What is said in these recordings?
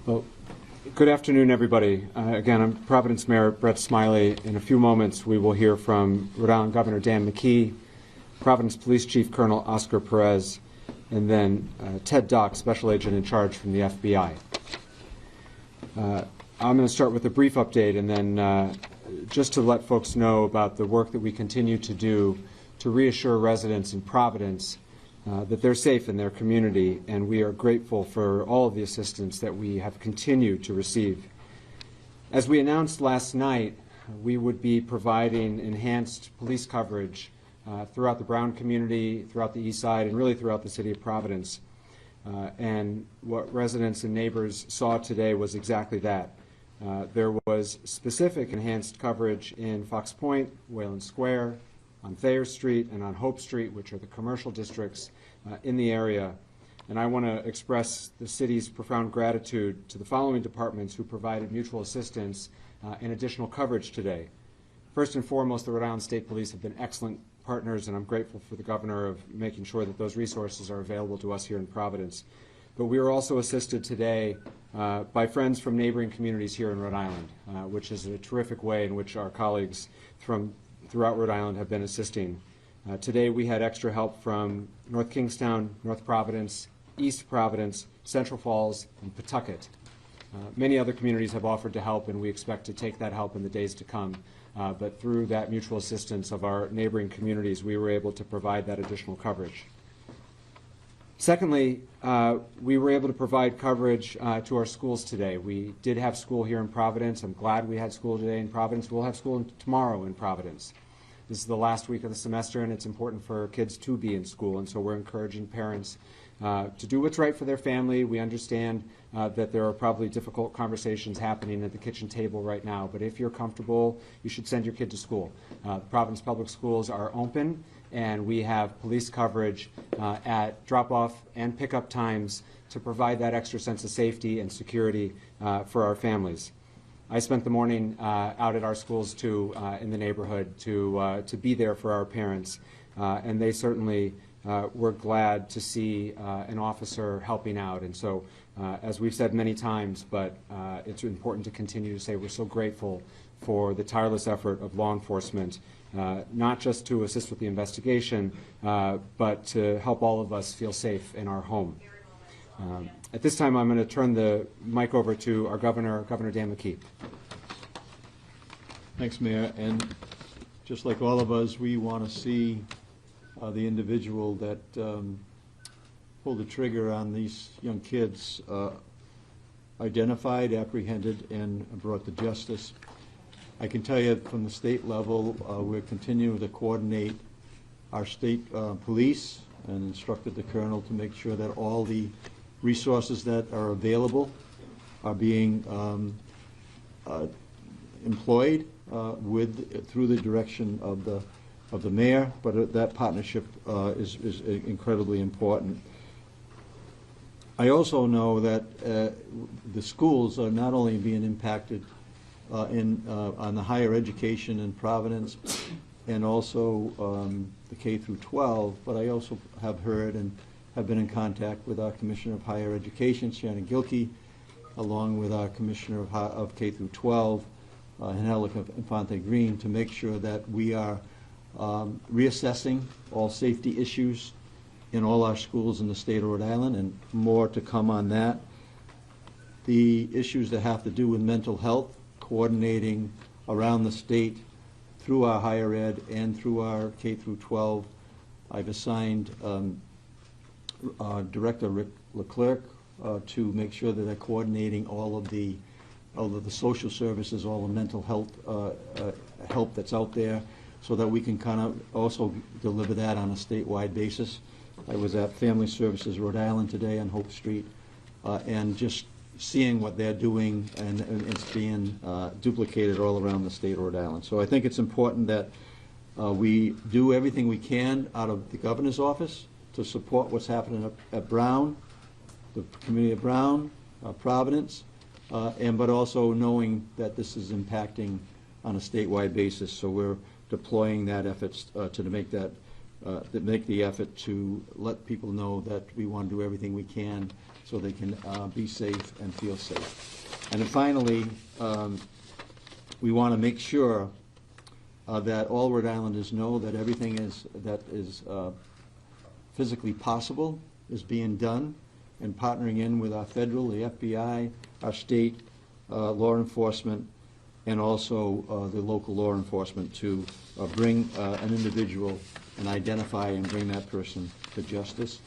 Well, good afternoon, everybody. Again, I'm Providence Mayor Brett Smiley. In a few moments, we will hear from Rhode Island Governor Dan McKee, Providence Police Chief Colonel Oscar Perez, and then Ted Dock, Special Agent in Charge from the FBI. I'm going to start with a brief update, and then just to let folks know about the work that we continue to do to reassure residents in Providence that they're safe in their community, and we are grateful for all of the assistance that we have continued to receive. As we announced last night, we would be providing enhanced police coverage throughout the Brown community, throughout the East Side, and really throughout the city of Providence. And what residents and neighbors saw today was exactly that. There was specific enhanced coverage in Fox Point, Wayland Square, on Thayer Street, and on Hope Street, which are the commercial districts in the area. And I want to express the city's profound gratitude to the following departments who provided mutual assistance and additional coverage today. First and foremost, the Rhode Island State Police have been excellent partners, and I'm grateful for the governor of making sure that those resources are available to us here in Providence. But we were also assisted today by friends from neighboring communities here in Rhode Island, which is a terrific way in which our colleagues from throughout Rhode Island have been assisting. Today we had extra help from North Kingstown, North Providence, East Providence, Central Falls, and Pawtucket. Many other communities have offered to help, and we expect to take that help in the days to come. But through that mutual assistance of our neighboring communities, we were able to provide that additional coverage. Secondly, we were able to provide coverage to our schools today. We did have school here in Providence. I'm glad we had school today in Providence. We'll have school tomorrow in Providence. This is the last week of the semester, and it's important for kids to be in school, and so we're encouraging parents to do what's right for their family. We understand that there are probably difficult conversations happening at the kitchen table right now, but if you're comfortable, you should send your kid to school. Providence Public Schools are open, and we have police coverage at drop-off and pickup times to provide that extra sense of safety and security for our families. I spent the morning out at our schools too in the neighborhood to be there for our parents, and they certainly were glad to see an officer helping out. And so, as we've said many times, but it's important to continue to say we're so grateful for the tireless effort of law enforcement, not just to assist with the investigation, but to help all of us feel safe in our home. At this time, I'm going to turn the mic over to our Governor Dan McKee. Thanks, Mayor. And just like all of us, we want to see the individual that pulled the trigger on these young kids identified, apprehended, and brought to justice. I can tell you from the state level, we're continuing to coordinate our state police and instructed the colonel to make sure that all the resources that are available are being employed through the direction of the mayor, but that partnership is incredibly important. I also know that the schools are not only being impacted on the higher education in Providence and also the K through 12, but I also have heard and have been in contact with our Commissioner of Higher Education, Shannon Gilkey, along with our Commissioner of K through 12, Angelica Infante Green, to make sure that we are reassessing all safety issues in all our schools in the state of Rhode Island, and more to come on that. The issues that have to do with mental health, coordinating around the state through our higher ed and through our K through 12. I've assigned Director Rick Leclerc to make sure that they're coordinating all of the social services, all the mental health help that's out there, so that we can kind of also deliver that on a statewide basis. I was at Family Services Rhode Island today on Hope Street, and just seeing what they're doing, and it's being duplicated all around the state of Rhode Island. So I think it's important that we do everything we can out of the governor's office to support what's happening at Brown, the community of Brown, Providence, but also knowing that this is impacting on a statewide basis. So we're deploying that efforts to make that that make the effort to let people know that we want to do everything we can so they can be safe and feel safe. And then finally, we want to make sure that all Rhode Islanders know that everything that is physically possible is being done, and partnering in with our federal, the FBI, our state law enforcement, and also the local law enforcement to bring an individual and identify and bring that person to justice.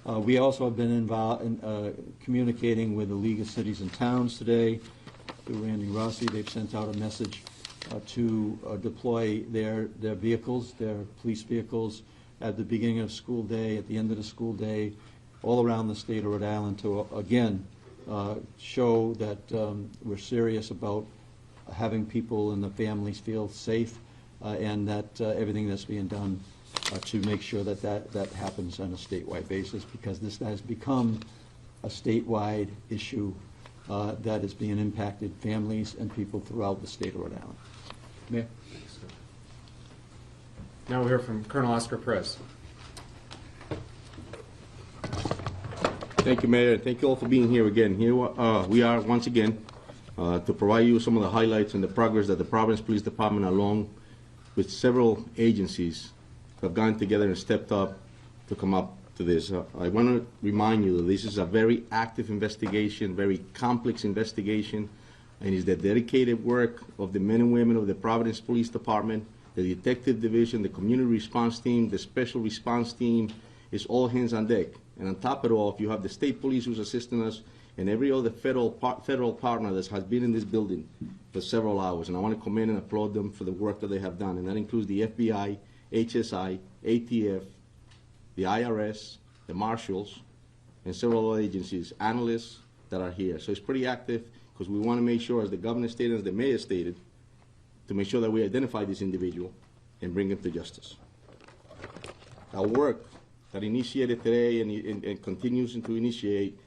We also have been involved in communicating with the League of Cities and Towns today, through Randy Rossi. They've sent out a message to deploy their vehicles, their police vehicles, at the beginning of school day, at the end of the school day, all around the state of Rhode Island to, again, show that we're serious about having people and the families feel safe, and that everything that's being done to make sure that that happens on a statewide basis, because this has become a statewide issue that is being impacted families and people throughout the state of Rhode Island. Mayor? Now we'll hear from Colonel Oscar Perez. Thank you, Mayor. Thank you all for being here again. Here we are once again to provide you some of the highlights and the progress that the Providence Police Department, along with several agencies, have gone together and stepped up to come up to this. I want to remind you that this is a very active investigation, very complex investigation, and it's the dedicated work of the men and women of the Providence Police Department, the Detective Division, the Community Response Team, the Special Response Team. It's all hands on deck. And on top of it all, you have the state police who's assisting us, and every other federal partner that has been in this building for several hours. And I want to commend and applaud them for the work that they have done. And that includes the FBI, HSI, ATF, the IRS, the marshals, and several other agencies, analysts that are here. So it's pretty active, because we want to make sure, as the governor stated, as the mayor stated, to make sure that we identify this individual and bring him to justice. Our work that initiated today and continues to initiate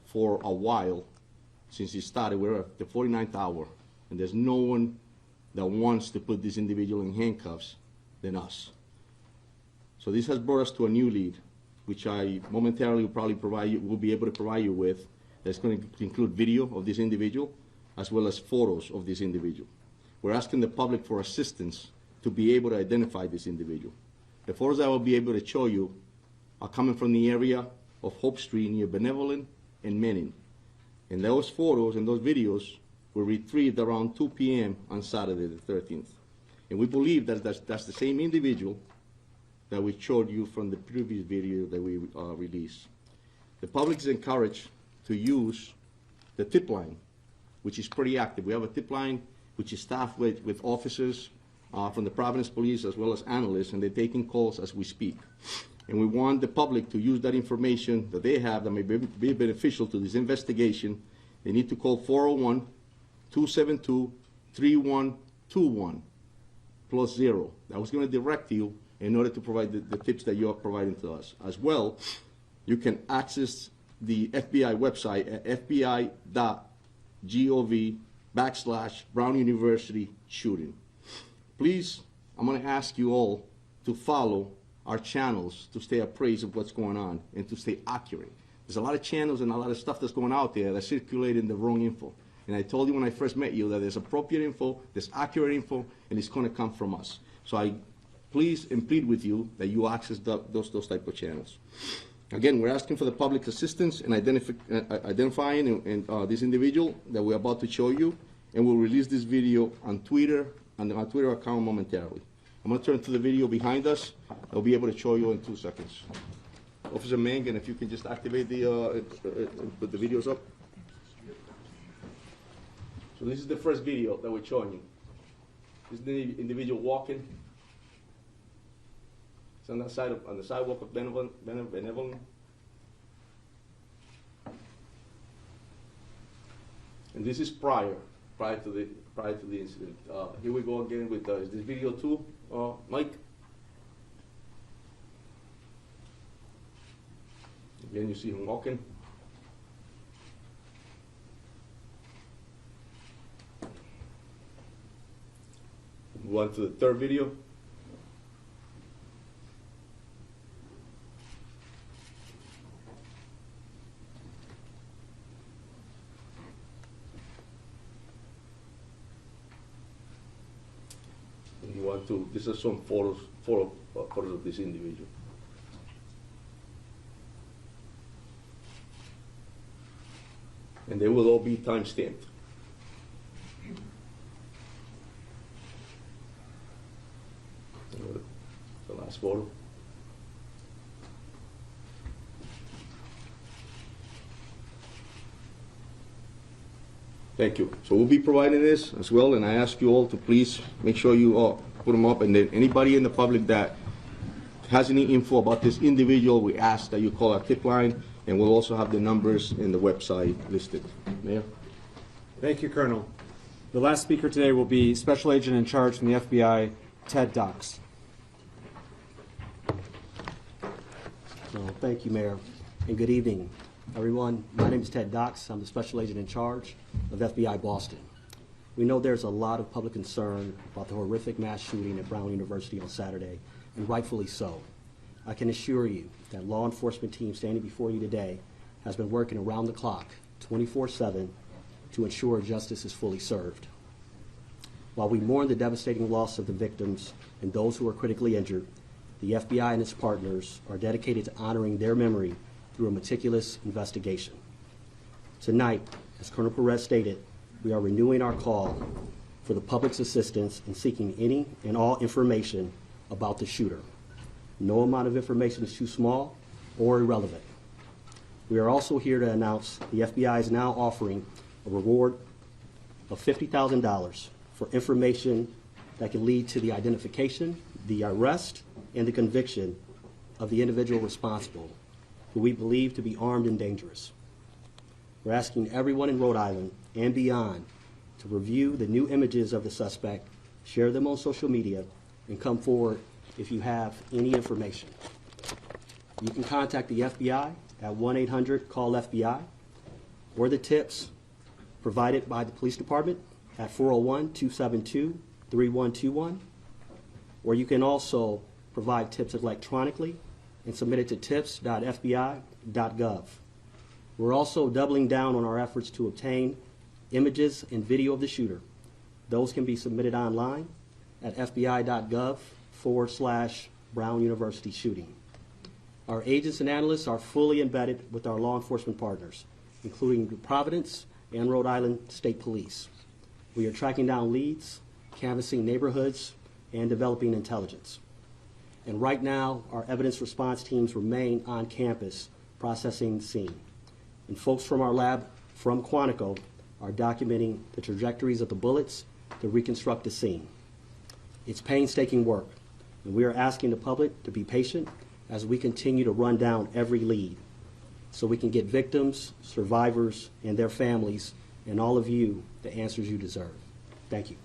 for a while since it started, we're at the 49th hour, and there's no one that wants to put this individual in handcuffs than us. So this has brought us to a new lead, which I momentarily will probably will be able to provide you with, that's going to include video of this individual as well as photos of this individual. We're asking the public for assistance to be able to identify this individual. The photos I will be able to show you are coming from the area of Hope Street near Benevolent and Manning. And those photos and those videos were retrieved around 2 p.m. on Saturday the 13th. And we believe that that's the same individual that we showed you from the previous video that we released. The public is encouraged to use the tip line, which is pretty active. We have a tip line which is staffed with officers from the Providence Police as well as analysts, and they're taking calls as we speak. And we want the public to use that information that they have that may be beneficial to this investigation. They need to call 401-272-3121 +0. I was going to direct you in order to provide the tips that you are providing to us. As well, you can access the FBI website at fbi.gov/Brown University shooting. Please, I'm going to ask you all to follow our channels to stay appraised of what's going on and to stay accurate. There's a lot of channels and a lot of stuff that's going out there that's circulating the wrong info. And I told you when I first met you that there's appropriate info, there's accurate info, and it's going to come from us. So I please and plead with you that you access those type of channels. Again, we're asking for the public's assistance in identifying this individual that we're about to show you, and we'll release this video on Twitter, on our Twitter account momentarily. I'm going to turn to the video behind us. I'll be able to show you in 2 seconds. Officer Mangan, if you can just activate put the videos up. So this is the first video that we're showing you. This is the individual walking. It's on the sidewalk of Benevolent. And this is prior to the incident. Here we go again with is this video too, Mike? Again, you see him walking. Move on to the third video. want to, this is some photos of this individual. And they will all be time-stamped. The last photo. Thank you. So we'll be providing this as well, and I ask you all to please make sure you all put them up, and then anybody in the public that has any info about this individual, we ask that you call our tip line, and we'll also have the numbers in the website listed. Mayor? Thank you, Colonel. The last speaker today will be Special Agent in Charge from the FBI, Ted Dox. Well, thank you, Mayor, and good evening, everyone. My name is Ted Dox. I'm the Special Agent in Charge of FBI Boston. We know there's a lot of public concern about the horrific mass shooting at Brown University on Saturday, and rightfully so. I can assure you that law enforcement team standing before you today has been working around the clock, 24/7, to ensure justice is fully served. While we mourn the devastating loss of the victims and those who are critically injured, the FBI and its partners are dedicated to honoring their memory through a meticulous investigation. Tonight, as Colonel Perez stated, we are renewing our call for the public's assistance in seeking any and all information about the shooter. No amount of information is too small or irrelevant. We are also here to announce the FBI is now offering a reward of $50,000 for information that can lead to the identification, the arrest, and the conviction of the individual responsible, who we believe to be armed and dangerous. We're asking everyone in Rhode Island and beyond to review the new images of the suspect, share them on social media, and come forward if you have any information. You can contact the FBI at 1-800-CALL-FBI or the tips provided by the police department at 401-272-3121, or you can also provide tips electronically and submit it to tips.fbi.gov. We're also doubling down on our efforts to obtain images and video of the shooter. Those can be submitted online at fbi.gov/Brown University shooting. Our agents and analysts are fully embedded with our law enforcement partners, including Providence and Rhode Island State Police. We are tracking down leads, canvassing neighborhoods, and developing intelligence. And right now, our evidence response teams remain on campus processing the scene. And folks from our lab from Quantico are documenting the trajectories of the bullets to reconstruct the scene. It's painstaking work, and we are asking the public to be patient as we continue to run down every lead so we can get victims, survivors, and their families, and all of you the answers you deserve. Thank you.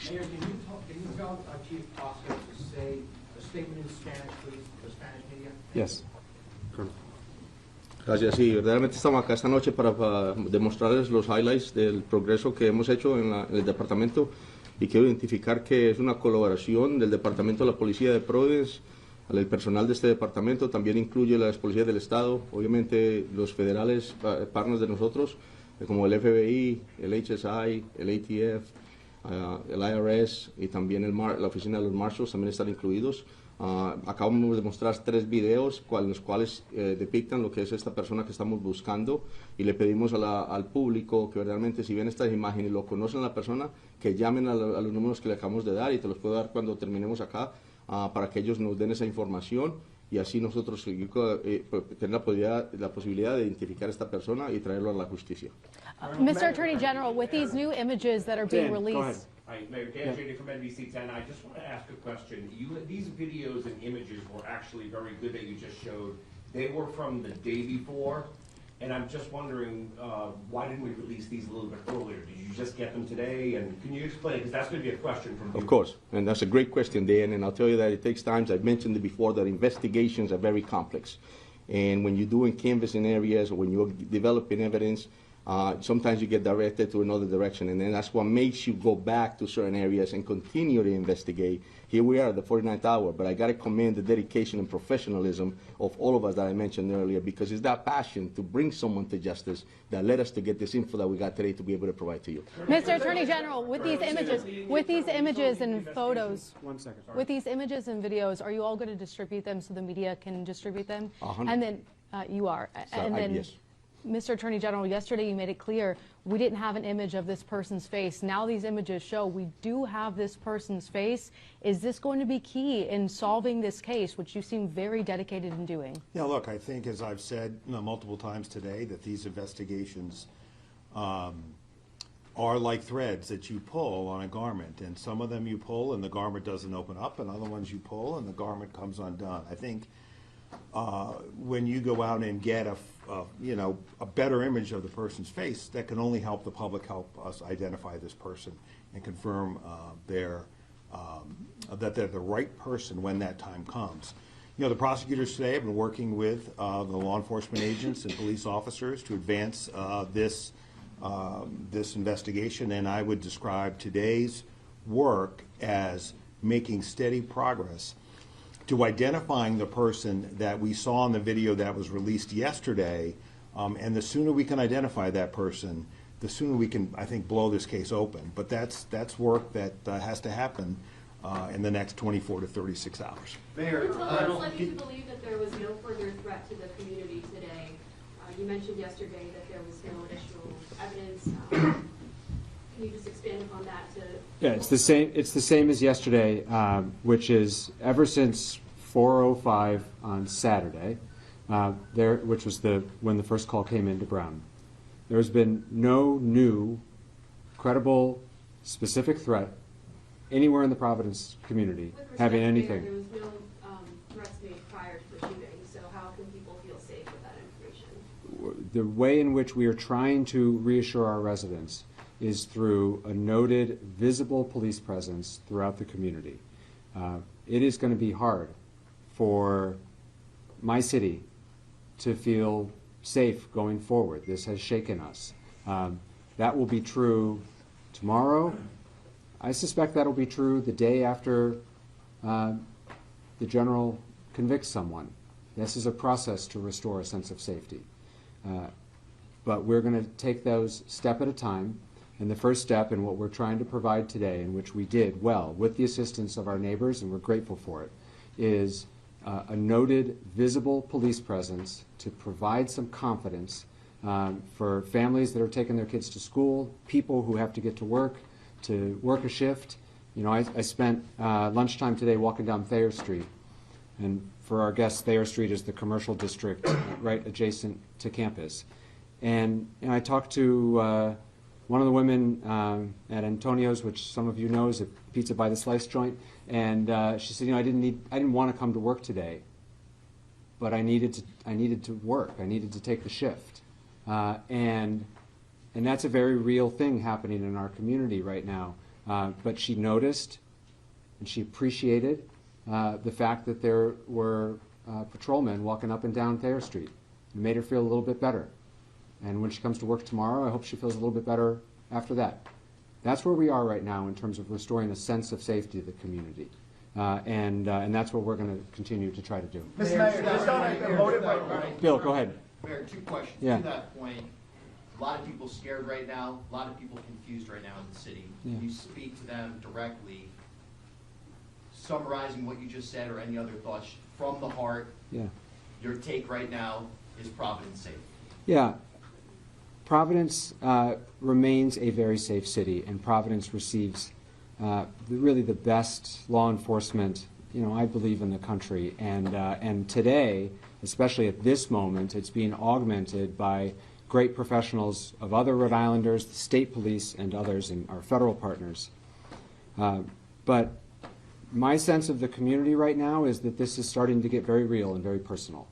Mayor, can you tell Chief Oscar to say a statement in Spanish, please, for Spanish media? Yes. Gracias, sí, verdaderamente estamos acá esta noche para demostrarles los highlights del progreso que hemos hecho en el departamento, y quiero identificar que es una colaboración del Departamento de la Policía de Providence. El personal de este departamento también incluye las policías del Estado, obviamente los federales, partners de nosotros, como el FBI, el HSI, el ATF, el IRS y también la oficina de los marshals también están incluidos. Acabamos de mostrar 3 videos los cuales depictan lo que es esta persona que estamos buscando, y le pedimos al público que verdaderamente, si ven estas imágenes y lo conocen a la persona, que llamen a los números que le acabamos de dar, y te los puedo dar cuando terminemos acá, para que ellos nos den esa información y así nosotros tener la posibilidad de identificar a esta persona y traerlo a la justicia. Mr. Attorney General, with these new images that are being Dan, go ahead. released, Hi, Mayor Dan Shady from NBC 10. I just want to ask a question. These videos and images were actually very good that you just showed. They were from the day before, and I'm just wondering, why didn't we release these a little bit earlier? Did you just get them today? And can you explain? Because that's going to be a question from you. Of course, and that's a great question, Dan, and I'll tell you that it takes time. I've mentioned it before, that investigations are very complex. And when you're doing canvassing areas or when you're developing evidence, Sometimes you get directed to another direction, and then that's what makes you go back to certain areas and continue to investigate. Here we are at the 49th hour, but I got to commend the dedication and professionalism of all of us that I mentioned earlier, because it's that passion to bring someone to justice that led us to get this info that we got today to be able to provide to you. Mr. Attorney General, with these images and photos, One second. with these images and videos, are you all going to distribute them so the media can distribute them? 100. And then you are. And then, yes. Mr. Attorney General, yesterday you made it clear we didn't have an image of this person's face. Now these images show we do have this person's face. Is this going to be key in solving this case, which you seem very dedicated in doing? Yeah, look, I think, as I've said multiple times today, that these investigations are like threads that you pull on a garment, and some of them you pull and the garment doesn't open up, and other ones you pull and the garment comes undone. I think when you go out and get a better image of the person's face, that can only help the public, help us identify this person and confirm that they're the right person when that time comes. You know, the prosecutors today have been working with the law enforcement agents and police officers to advance this investigation, and I would describe today's work as making steady progress to identifying the person that we saw in the video that was released yesterday, and the sooner we can identify that person, the sooner we can, I think, blow this case open. But that's work that has to happen in the next 24 to 36 hours. Mayor, what led you to believe that there was no further threat to the community today? You mentioned yesterday that there was no additional evidence. Can you just expand upon that? Yeah, it's the same. It's the same as yesterday, which is ever since 4:05 on Saturday, which was when the first call came into Brown. There's been no new, credible, specific threat anywhere in the Providence community having anything. There was no threats made prior to the shooting, so how can people feel safe with that information? The way in which we are trying to reassure our residents is through a noted, visible police presence throughout the community. It is going to be hard for my city to feel safe going forward. This has shaken us. That will be true tomorrow. I suspect that will be true the day after the general convicts someone. This is a process to restore a sense of safety. But we're going to take those step at a time. And the first step in what we're trying to provide today, and which we did well with the assistance of our neighbors, and we're grateful for it, is a noted, visible police presence to provide some confidence for families that are taking their kids to school, people who have to get to work a shift. You know, I spent lunchtime today walking down Thayer Street, and for our guests, Thayer Street is the commercial district right adjacent to campus. And I talked to one of the women at Antonio's, which some of you know is a pizza by the slice joint, and she said, I didn't want to come to work today, but I needed to work. I needed to take the shift, and that's a very real thing happening in our community right now. But she noticed, and she appreciated the fact that there were patrolmen walking up and down Thayer Street. It made her feel a little bit better. And when she comes to work tomorrow, I hope she feels a little bit better after that. That's where we are right now in terms of restoring a sense of safety to the community. And that's what we're going to continue to try to do. Mr. Mayor, just on a motive right. Bill, go ahead. Mayor, two questions. Yeah. To that point, a lot of people scared right now, a lot of people confused right now in the city. Yeah. Can you speak to them directly, summarizing what you just said or any other thoughts from the heart? Yeah. Your take right now is Providence safe? Yeah. Providence remains a very safe city, and Providence receives really the best law enforcement, I believe, in the country. And today, especially at this moment, it's being augmented by great professionals of other Rhode Islanders, the state police, and others, and our federal partners. But my sense of the community right now is that this is starting to get very real and very personal.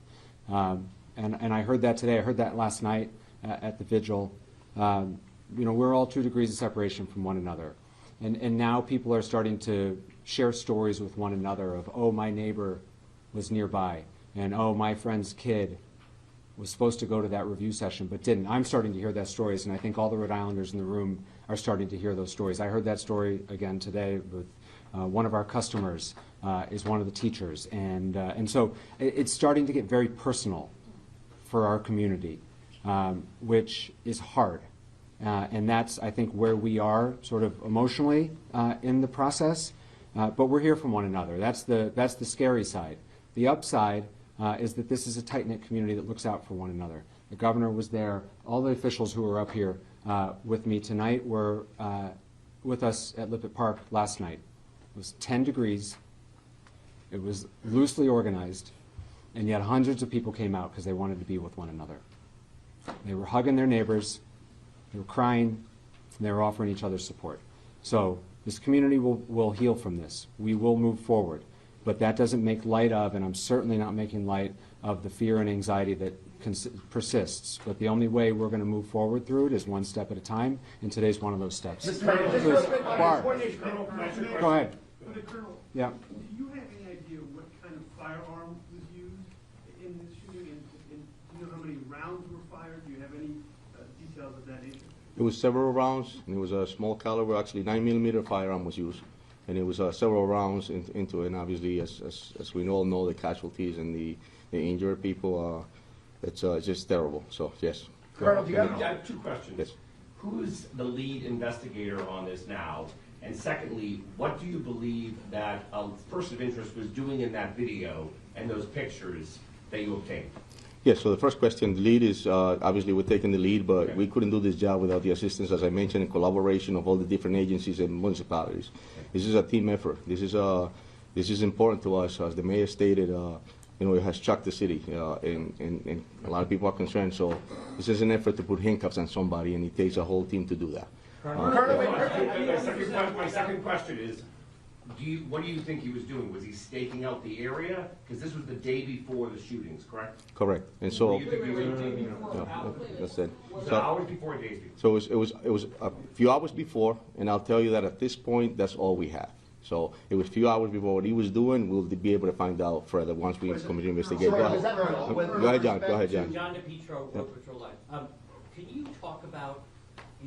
And I heard that today. I heard that last night at the vigil. We're all 2 degrees of separation from one another. And now people are starting to share stories with one another of, oh, my neighbor was nearby, and oh, my friend's kid was supposed to go to that review session but didn't. I'm starting to hear those stories, and I think all the Rhode Islanders in the room are starting to hear those stories. I heard that story again today with one of our customers is one of the teachers, and so it's starting to get very personal for our community, which is hard. And that's, I think, where we are sort of emotionally in the process. But we're here for one another. That's the scary side. The upside is that this is a tight-knit community that looks out for one another. The governor was there. All the officials who were up here with me tonight were with us at Lippert Park last night. It was 10 degrees. It was loosely organized, and yet hundreds of people came out because they wanted to be with one another. They were hugging their neighbors. They were crying. And they were offering each other support. So this community will heal from this. We will move forward. But that doesn't make light of, and I'm certainly not making light of, the fear and anxiety that persists. But the only way we're going to move forward through it is one step at a time, and today's one of those steps. Bart, go ahead. For the Colonel, Yeah. do you have any idea what kind of firearm was used in this shooting? And do you know how many rounds were fired? Do you have any details of that nature? It was several rounds, and it was a small caliber, actually 9mm firearm was used. And it was several rounds into it, and obviously, as we all know, the casualties and the injured people, it's just terrible. So, yes. Colonel, I have two questions. Yes. Who's the lead investigator on this now? And secondly, what do you believe that a person of interest was doing in that video and those pictures that you obtained? Yes, so the first question, the lead is, obviously we're taking the lead, but we couldn't do this job without the assistance, as I mentioned, and collaboration of all the different agencies and municipalities. This is a team effort. This is important to us. As the mayor stated, it has shocked the city, and a lot of people are concerned. So this is an effort to put handcuffs on somebody, and it takes a whole team to do that. My second question is, what do you think he was doing? Was he staking out the area? Because this was the day before the shootings, correct? Correct. And so, What do you think he was doing? that's it. Was it hours before or days So before? it was a few hours before, and I'll tell you that at this point, that's all we have. So it was a few hours before what he was doing. We'll be able to find out further once we come to investigate. Go ahead. Go ahead, John. Go ahead, John. John DePietro, Road Patrol Live. Can you talk about,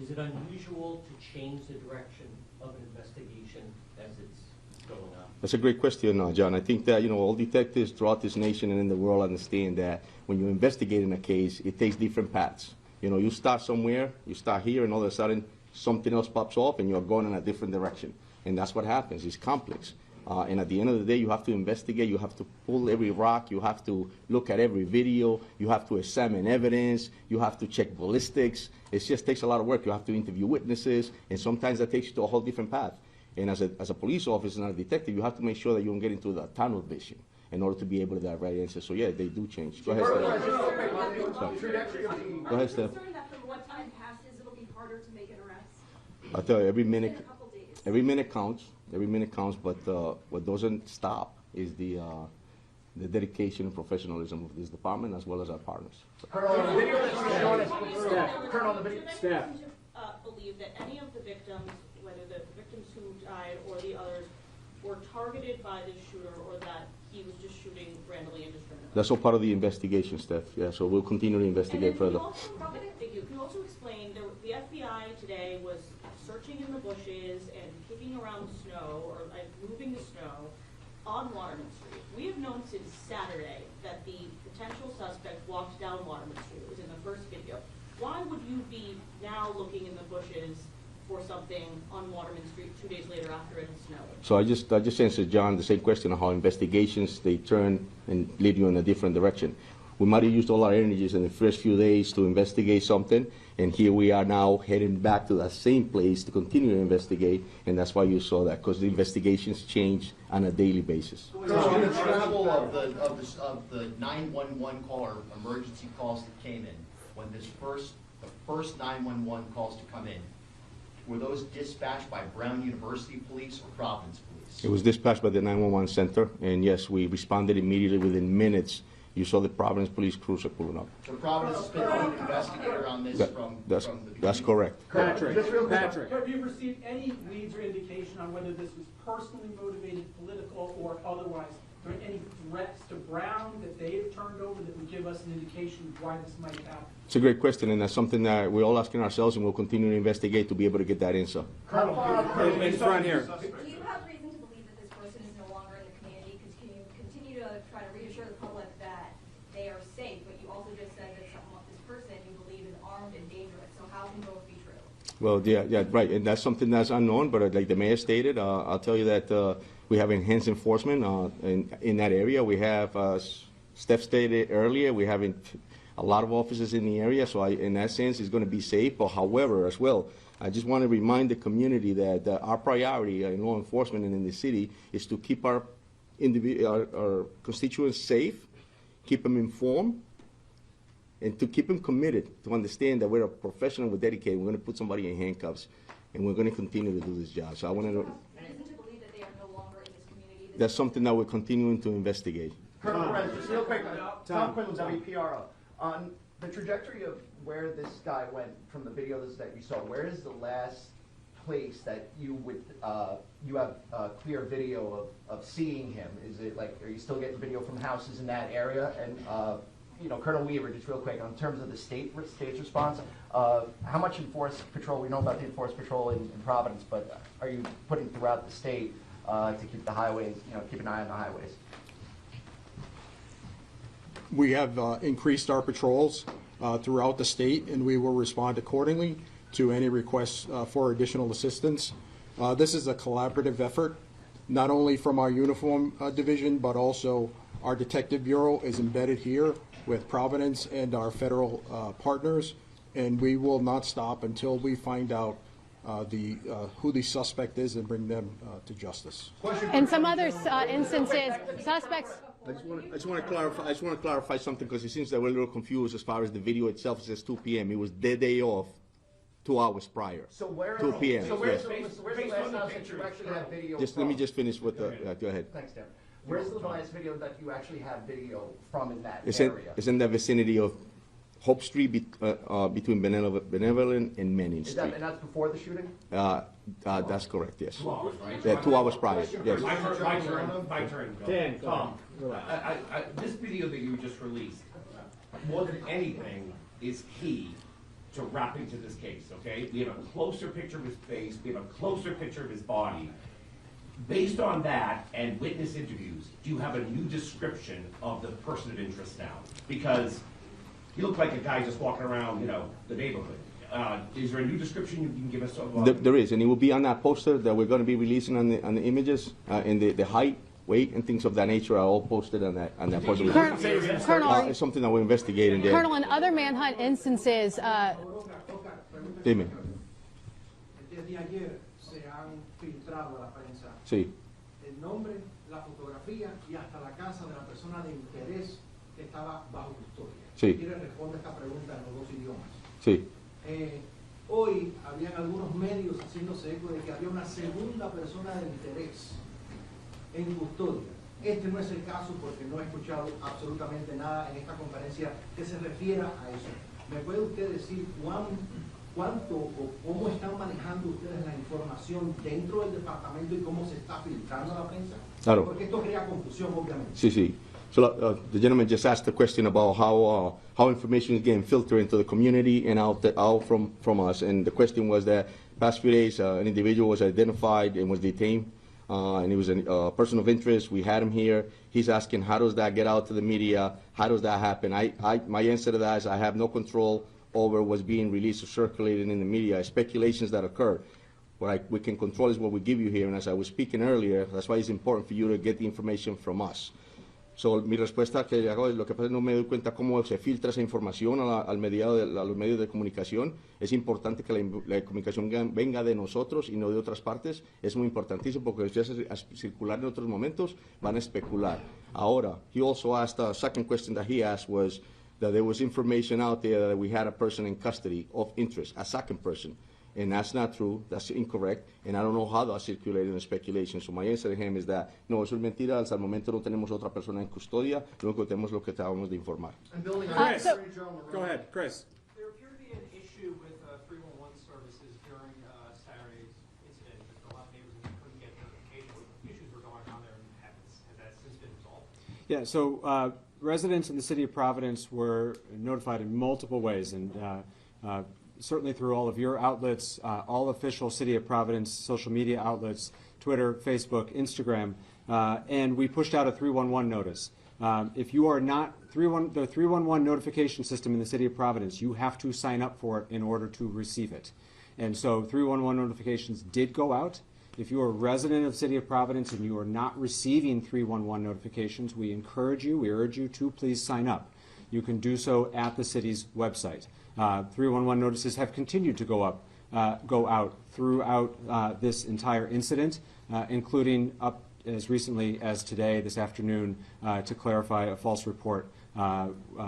is it unusual to change the direction of an investigation as it's going on? That's a great question, John. I think that, all detectives throughout this nation and in the world understand that when you're investigating a case, it takes different paths. You start somewhere, you start here, and all of a sudden something else pops off and you're going in a different direction. And that's what happens. It's complex. And at the end of the day, you have to investigate, you have to pull every rock, you have to look at every video, you have to examine evidence, you have to check ballistics. It just takes a lot of work. You have to interview witnesses, and sometimes that takes you to a whole different path. And as a police officer and a detective, you have to make sure that you don't get into the tunnel vision in order to be able to get the right answer. So yeah, they do change. Go ahead, Steph. Go ahead, Steph. Concerned that from what time passes, it'll be harder to make an arrest. I'll tell you, every Within minute a couple days. Every minute counts. Every minute counts. But what doesn't stop is the dedication and professionalism of this department as well as our partners. Staff. Believe that any of the victims, whether the victims who died or the others, were targeted by this shooter, or that he was just shooting randomly indiscriminately? That's all part of the investigation, Steph. Yeah, so we'll continue to investigate further. Thank you. Can you also explain, the FBI today was searching in the bushes and kicking around the snow, or moving the snow on Waterman Street. We have known since Saturday that the potential suspect walked down Waterman Street. It was in the first video. Why would you be now looking in the bushes for something on Waterman Street 2 days later after it had snowed? So I just answered John the same question on how investigations, they turn and lead you in a different direction. We might have used all our energies in the first few days to investigate something, and here we are now heading back to that same place to continue to investigate, and that's why you saw that, because the investigations change on a daily basis. So the travel of the 911 call or emergency calls that came in, when the first 911 calls to come in, were those dispatched by Brown University Police or Providence Police? It was dispatched by the 911 center, and yes, we responded immediately within minutes. You saw the Providence police cruiser pulling up. So Providence has been the lead investigator on this from the beginning? That's correct. Patrick. Have you received any leads or indication on whether this was personally motivated, political, or otherwise Are there any threats to Brown that they have turned over that would give us an indication of why this might happen? It's a great question, and that's something that we're all asking ourselves, and we'll continue to investigate to be able to get that answer. In front here. Do you have reason to believe that this person is no longer in the community? Because can you continue to try to reassure the public that they are safe, but you also just said that this person you believe is armed and dangerous, so how can both be true? Well, yeah, right, and that's something that's unknown, but like the mayor stated, I'll tell you that we have enhanced enforcement in that area. We have, Steph stated earlier, we have a lot of officers in the area, so in that sense, it's going to be safe. But however, as well, I just want to remind the community that our priority in law enforcement and in the city is to keep our constituents safe, keep them informed, and to keep them committed, to understand that we're a professional, we're dedicated, we're going to put somebody in handcuffs, and we're going to continue to do this job. So I want to know. Reason to believe that they are no longer in this community? That's something that we're continuing to investigate. Colonel Perez, just real quick, Tom Quinlan, WPRO. On the trajectory of where this guy went from the videos that you saw, where is the last place that you would, you have a clear video of seeing him? Is it like, are you still getting video from houses in that area? And, you know, Colonel Weaver, just real quick, in terms of the state's response, how much enforced patrol, we know about the enforced patrol in Providence, but are you putting throughout the state to keep the highways, you know, keep an eye on the highways? We have increased our patrols throughout the state, and we will respond accordingly to any requests for additional assistance. This is a collaborative effort, not only from our uniform division, but also our detective bureau is embedded here with Providence and our federal partners, and we will not stop until we find out who the suspect is and bring them to justice. In some other instances, suspects. I just want to clarify something, because it seems that we're a little confused as far as the video itself. It says 2 p.m. It was the day off, 2 hours prior. So where 2 p.m. So where's, yes. the last house that you actually have video Just from? let me just finish with the. Go ahead. Thanks, Dan. Where's the last video that you actually have video from in that It's area? it's in the vicinity of Hope Street, between Benevolent and Manning Is Street. that, and that's before the shooting? That's correct. Yes. 2 hours, right? Yeah, 2 hours prior. Yes. My turn. Bill. Tom, this video that you just released, more than anything, is key to wrapping to this case, okay? We have a closer picture of his face, we have a closer picture of his body. Based on that and witness interviews, do you have a new description of the person of interest now? Because he looked like a guy just walking around, you know, the neighborhood. Is there a new description you can give us of? There is, and it will be on that poster that we're going to be releasing on the images, and the height, weight, and things of that nature are all posted on that poster. Colonel, It's something that we're investigating there. Colonel, in other manhunt instances, Dime. Desde ayer se han filtrado a la prensa Sí. el nombre, la fotografía y hasta la casa de la persona de interés que estaba bajo custodia. Sí. Quiere responder esta pregunta en los dos idiomas. Sí. Hoy habían algunos medios haciéndose eco de que había una segunda persona de interés en custodia. Este no es el caso porque no he escuchado absolutamente nada en esta conferencia que se refiera a eso. ¿Me puede usted decir cuánto o cómo están manejando ustedes la información dentro del departamento y cómo se está filtrando a la prensa? Claro. Porque esto crea confusión, obviamente. Sí, sí. So the gentleman just asked a question about how information is getting filtered into the community and out from us. And the question was that past few days an individual was identified and was detained, and he was a person of interest. We had him here. He's asking, how does that get out to the media? How does that happen? My answer to that is I have no control over what's being released or circulated in the media. Speculations that occur. What we can control is what we give you here. And as I was speaking earlier, that's why it's important for you to get the information from us. So, mi respuesta que le hago es, lo que pasa es que no me doy cuenta cómo se filtra esa información a los medios de comunicación. Es importante que la comunicación venga de nosotros y no de otras partes. Es muy importantísimo porque ustedes a circular en otros momentos van a especular. Ahora, he also asked, the second question that he asked was that there was information out there that we had a person in custody of interest, a second person. And that's not true, that's incorrect, and I don't know how that's circulated in speculation. So my answer to him is that, no, eso es mentira, hasta el momento no tenemos otra persona en custodia, lo único que tenemos es lo que acabamos de informar. Chris, go ahead, Chris. There appeared to be an issue with 311 services during Saturday's incident. A lot of neighbors couldn't get notification what issues were going on there, and has that since been resolved? Yeah, so residents in the city of Providence were notified in multiple ways, and certainly through all of your outlets, all official city of Providence social media outlets, Twitter, Facebook, Instagram, and we pushed out a 311 notice. If you are not the 311 notification system in the city of Providence, you have to sign up for it in order to receive it. And so 311 notifications did go out. If you are a resident of the city of Providence and you are not receiving 311 notifications, we urge you to please sign up. You can do so at the city's website. 311 notices have continued to go out throughout this entire incident, including up as recently as today, this afternoon, to clarify a false report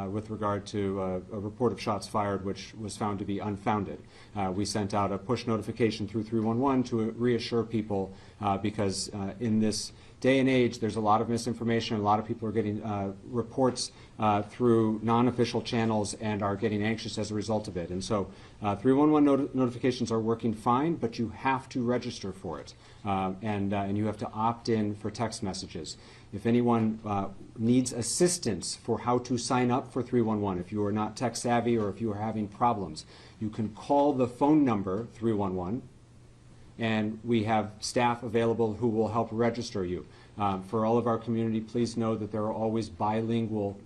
with regard to a report of shots fired, which was found to be unfounded. We sent out a push notification through 311 to reassure people because in this day and age, there's a lot of misinformation. A lot of people are getting reports through non-official channels and are getting anxious as a result of it. And so 311 notifications are working fine, but you have to register for it. And you have to opt in for text messages. If anyone needs assistance for how to sign up for 311, if you are not tech savvy or if you are having problems, you can call the phone number 311, and we have staff available who will help register you. For all of our community, please know that there are always bilingual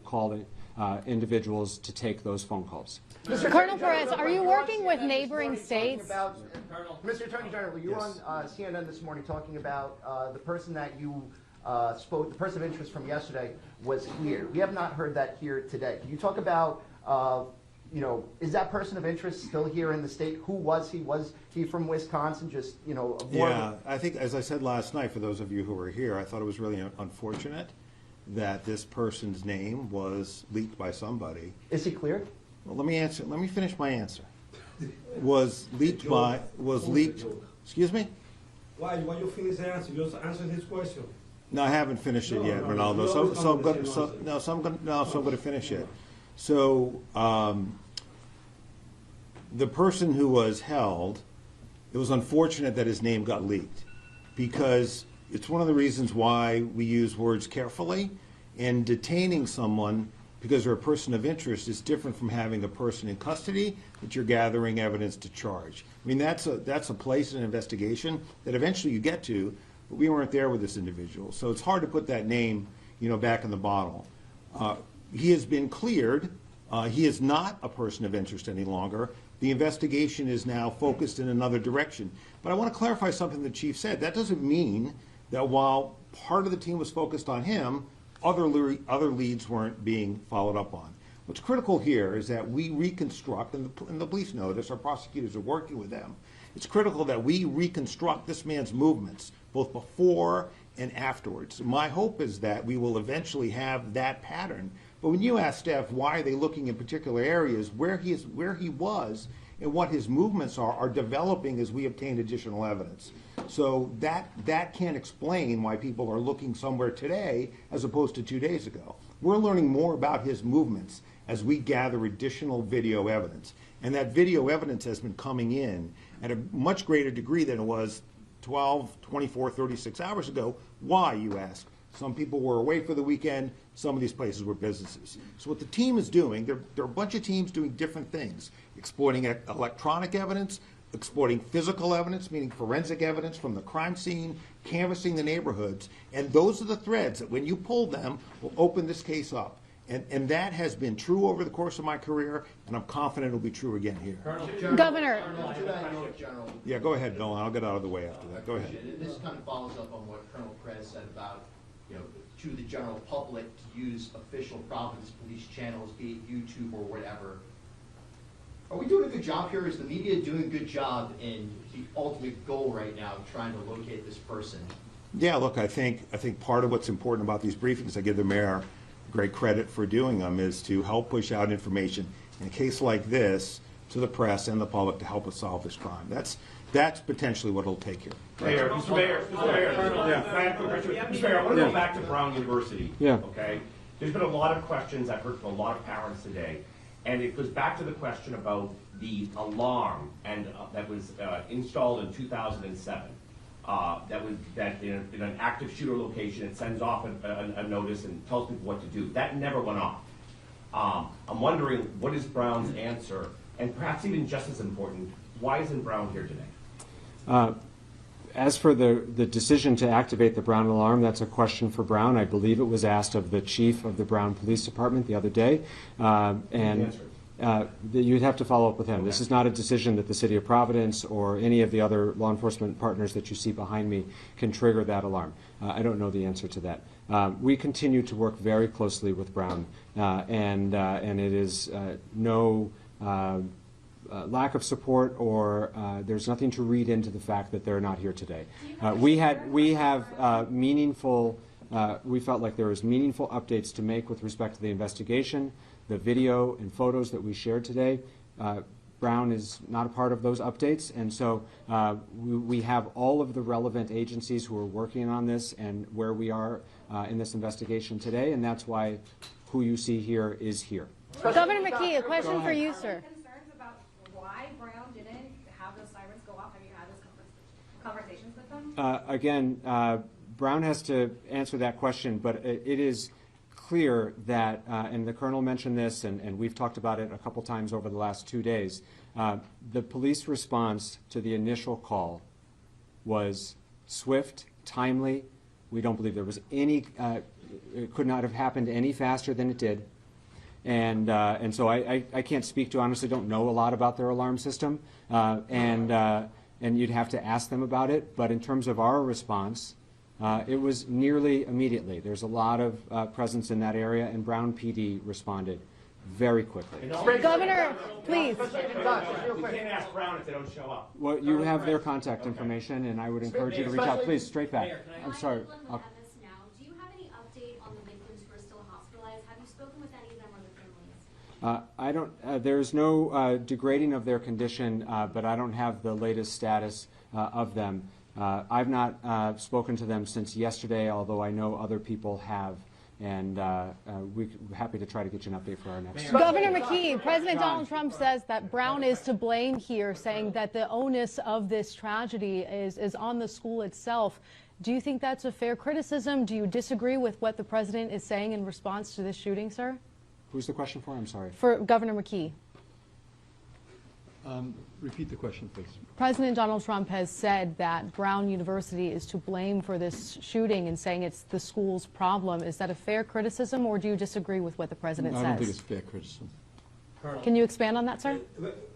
individuals to take those phone calls. Colonel Perez, are you working with neighboring states? Mr. Attorney General, you were on CNN this morning talking about the person that you spoke, the person of interest from yesterday was cleared. We have not heard that here today. Can you talk about, is that person of interest still here in the state? Who was he? Was he from Wisconsin? Just, Yeah, I think, as I said last night, for those of you who were here, I thought it was really unfortunate that this person's name was leaked by somebody. Is he cleared? Well, let me finish my answer. Was leaked, excuse me? Why you finish the answer? You just answer his question. No, I haven't finished it yet, Ronaldo. So I'm going to finish it. So the person who was held, it was unfortunate that his name got leaked, because it's one of the reasons why we use words carefully. And detaining someone because they're a person of interest is different from having a person in custody that you're gathering evidence to charge. I mean, that's a place in an investigation that eventually you get to, but we weren't there with this individual. So it's hard to put that name, back in the bottle. He has been cleared. He is not a person of interest any longer. The investigation is now focused in another direction. But I want to clarify something the chief said. That doesn't mean that while part of the team was focused on him, other leads weren't being followed up on. What's critical here is that we reconstruct, and the police know this, our prosecutors are working with them. It's critical that we reconstruct this man's movements, both before and afterwards. My hope is that we will eventually have that pattern. But when you ask staff why are they looking in particular areas, where he was and what his movements are developing as we obtain additional evidence. So that can't explain why people are looking somewhere today as opposed to 2 days ago. We're learning more about his movements as we gather additional video evidence. And that video evidence has been coming in at a much greater degree than it was 12, 24, 36 hours ago. Why, you ask? Some people were away for the weekend. Some of these places were businesses. So what the team is doing, there are a bunch of teams doing different things, exploiting electronic evidence, exploiting physical evidence, meaning forensic evidence from the crime scene, canvassing the neighborhoods. And those are the threads that when you pull them will open this case up. And that has been true over the course of my career, and I'm confident it'll be true again here. Governor. Yeah, go ahead, Bill, and I'll get out of the way after that. Go ahead. This kind of follows up on what Colonel Perez said about, to the general public to use official Providence police channels, be it YouTube or whatever. Are we doing a good job here? Is the media doing a good job in the ultimate goal right now of trying to locate this person? Yeah, look, I think part of what's important about these briefings, I give the mayor great credit for doing them, is to help push out information in a case like this to the press and the public to help us solve this crime. That's potentially what it'll take here. Mr. Mayor, I want to go back to Brown University. Yeah. Okay? There's been a lot of questions I've heard from a lot of parents today, and it goes back to the question about the alarm and that was installed in 2007. that in an active shooter location, it sends off a notice and tells people what to do. That never went off. I'm wondering, what is Brown's answer? And perhaps even just as important, why isn't Brown here today? As for the decision to activate the Brown alarm, that's a question for Brown. I believe it was asked of the chief of the Brown Police Department the other day. You'd have to follow up with him. Okay. This is not a decision that the City of Providence or any of the other law enforcement partners that you see behind me can trigger that alarm. I don't know the answer to that. We continue to work very closely with Brown, and it is no lack of support, or there's nothing to read into the fact that they're not here today. We have meaningful. We felt like there was meaningful updates to make with respect to the investigation, the video and photos that we shared today. Brown is not a part of those updates, and so we have all of the relevant agencies who are working on this and where we are in this investigation today, and that's why who you see here is here. Governor McKee, a question for you, sir. Why Brown didn't have those sirens go off? Have you had those conversations with them? Again, Brown has to answer that question, but it is clear that, and the Colonel mentioned this, and we've talked about it a couple times over the last 2 days, the police response to the initial call was swift, timely. We don't believe there was any, it could not have happened any faster than it did. And so I can't speak to, honestly, don't know a lot about their alarm system, and you'd have to ask them about it. But in terms of our response, it was nearly immediately. There's a lot of presence in that area, and Brown PD responded very quickly. Governor, please. We can't ask Brown if they don't show up. Well, you have their contact information, and I would encourage you to reach out. Please, straight back. I'm sorry. Do you have any update on the victims who are still hospitalized? Have you spoken with any of them or their families? I don't. There's no degrading of their condition, but I don't have the latest status of them. I've not spoken to them since yesterday, although I know other people have, and we're happy to try to get you an update for our next. Governor McKee, President Donald Trump says that Brown is to blame here, saying that the onus of this tragedy is on the school itself. Do you think that's a fair criticism? Do you disagree with what the president is saying in response to this shooting, sir? Who's the question for? I'm sorry. For Governor McKee. Repeat the question, please. President Donald Trump has said that Brown University is to blame for this shooting and saying it's the school's problem. Is that a fair criticism, or do you disagree with what the president says? I don't think it's fair criticism. Can you expand on that, sir?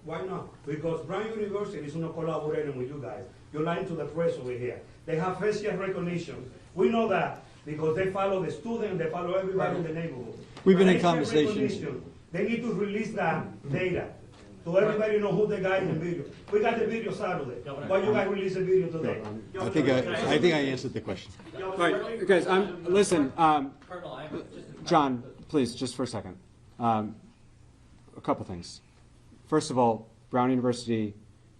Why not? Because Brown University is not collaborating with you guys. You're lying to the press over here. They have first year recognition. We know that because they follow the student, they follow everybody in the neighborhood. We've been in conversations. They need to release that data. So everybody know who the guy in the video. We got the video Saturday. Why you guys release the video today? I think I answered the question. All right, guys. Listen, John, please, just for a second. A couple things. First of all, Brown University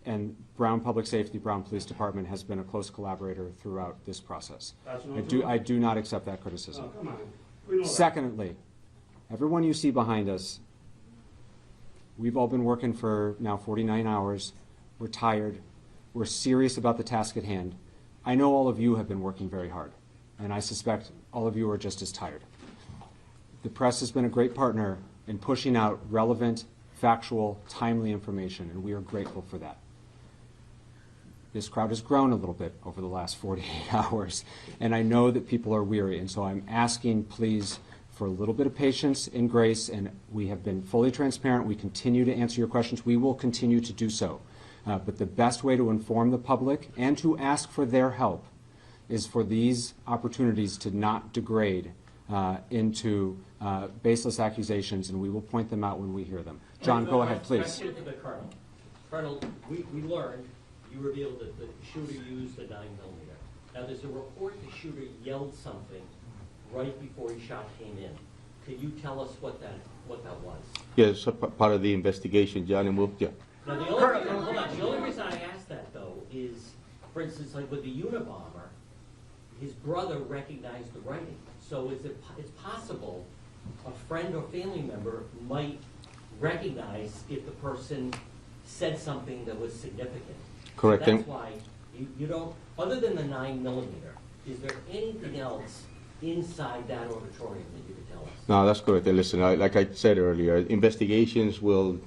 and Brown Public Safety, Brown Police Department has been a close collaborator throughout this process. I do not accept that criticism. Come on. Secondly, everyone you see behind us, we've all been working for now 49 hours. We're tired. We're serious about the task at hand. I know all of you have been working very hard, and I suspect all of you are just as tired. The press has been a great partner in pushing out relevant, factual, timely information, and we are grateful for that. This crowd has grown a little bit over the last 48 hours, and I know that people are weary, and so I'm asking, please, for a little bit of patience and grace, and we have been fully transparent. We continue to answer your questions. We will continue to do so. But the best way to inform the public and to ask for their help is for these opportunities to not degrade into baseless accusations, and we will point them out when we hear them. John, go ahead, please. Question to the Colonel. Colonel, we learned, you revealed that the shooter used the 9mm. Now, there's a report the shooter yelled something right before his shot came in. Could you tell us what that was? Yes, part of the investigation, John, and we'll, yeah. Now, the only reason I ask that, though, is, for instance, like with the Unabomber, his brother recognized the writing. So it's possible a friend or family member might recognize if the person said something that was significant. Correct. So that's why You don't, other than the 9mm, is there anything else inside that auditorium that you could tell us? No, that's correct. Listen, like I said earlier, investigations will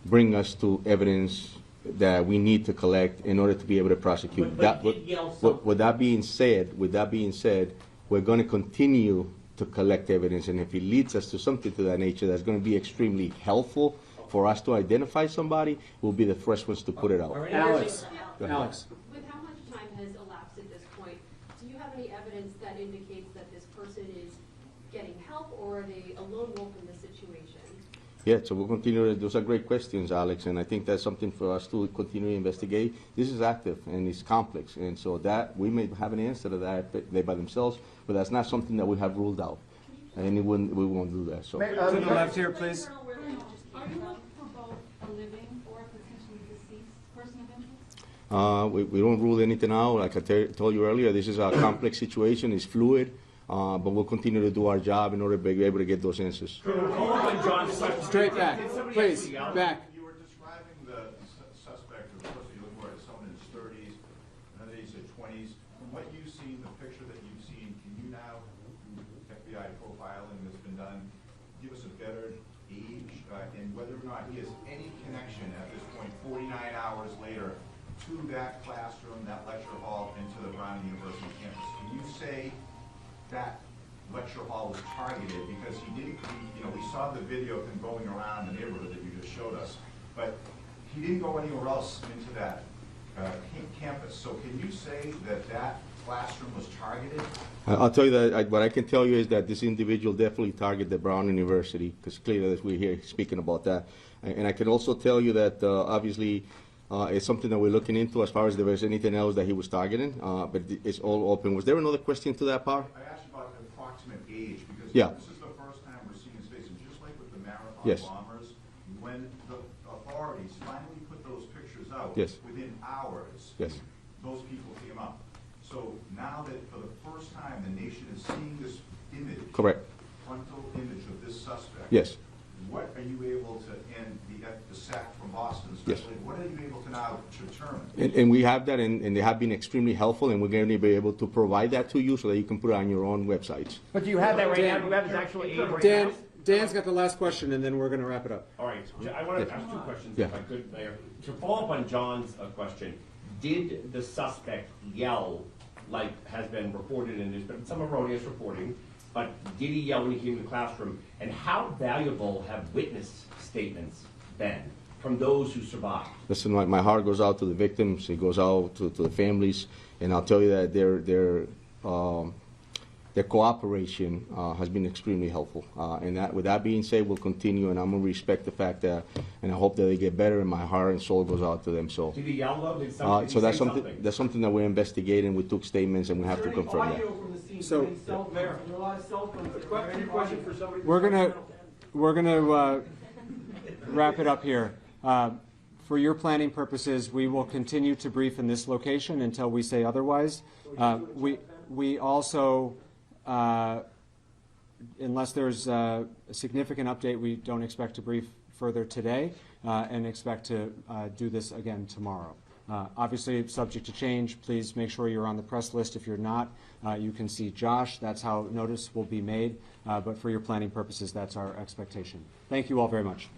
bring us to evidence that we need to collect in order to be able to prosecute. But he did yell something. With that being said, we're going to continue to collect evidence, and if it leads us to something to that nature that's going to be extremely helpful for us to identify somebody, we'll be the first ones to put it out. Alex, Go ahead. Alex. With how much time has elapsed at this point, do you have any evidence that indicates that this person is getting help, or are they a lone wolf in this situation? Yeah, so we'll continue. Those are great questions, Alex, and I think that's something for us to continue to investigate. This is active and it's complex, and so that we may have an answer to that they by themselves, but that's not something that we have ruled out, and we won't do that. So. To the left here, please. Are you looking for both a living or a potentially deceased person of interest? We don't rule anything out. Like I told you earlier, this is a complex situation. It's fluid, but we'll continue to do our job in order to be able to get those answers. Straight back, please, back. You were describing the suspect, or the person you're looking for, as someone in his 30s, and then he said 20s. From what you've seen, the picture that you've seen, can you now, FBI profiling that's been done, give us a better age and whether or not he has any connection at this point, 49 hours later, to that classroom, that lecture hall, and to the Brown University campus? Can you say that lecture hall was targeted? Because he didn't, we saw the video of him going around the neighborhood that you just showed us, but he didn't go anywhere else into that campus. So can you say that that classroom was targeted? I'll tell you that what I can tell you is that this individual definitely targeted the Brown University, because clearly we're here speaking about that. And I can also tell you that obviously it's something that we're looking into as far as if there's anything else that he was targeting, but it's all open. Was there another question to that part? I asked about the approximate age, because Yeah. this is the first time we're seeing his face, and just like with the marathon Yes. bombers, when the authorities finally put those pictures out, Yes. within hours, Yes. those people came up. So now that for the first time the nation is seeing this image, Correct. frontal image of this suspect, Yes. what are you able to, and the SAC from Boston Yes. especially, what are you able to now determine? And we have that, and they have been extremely helpful, and we're going to be able to provide that to you so that you can put it on your own websites. But do you have that right now? Do you have his actual age right Dan, now? Dan's got the last question, and then we're going to wrap it up. All right, I want to ask two questions, Yeah. if I could, Mayor. To follow up on John's question, did the suspect yell, like has been reported, and there's been some erroneous reporting, but did he yell when he came to the classroom? And how valuable have witness statements been from those who survived? Listen, my heart goes out to the victims. It goes out to the families, and I'll tell you that their cooperation has been extremely helpful. And that, with that being said, we'll continue, and I'm gonna respect the fact that, and I hope that they get better. And my heart and soul goes out to them. So, Did he yell though? Did so he say that's something? something that we're investigating. We took statements, and we have to confirm that. So- Question for somebody. We're gonna wrap it up here. For your planning purposes, we will continue to brief in this location until we say otherwise. We also, unless there's a significant update, we don't expect to brief further today, and expect to do this again tomorrow. Obviously, subject to change, please make sure you're on the press list. If you're not, you can see Josh. That's how notice will be made. But for your planning purposes, that's our expectation. Thank you all very much.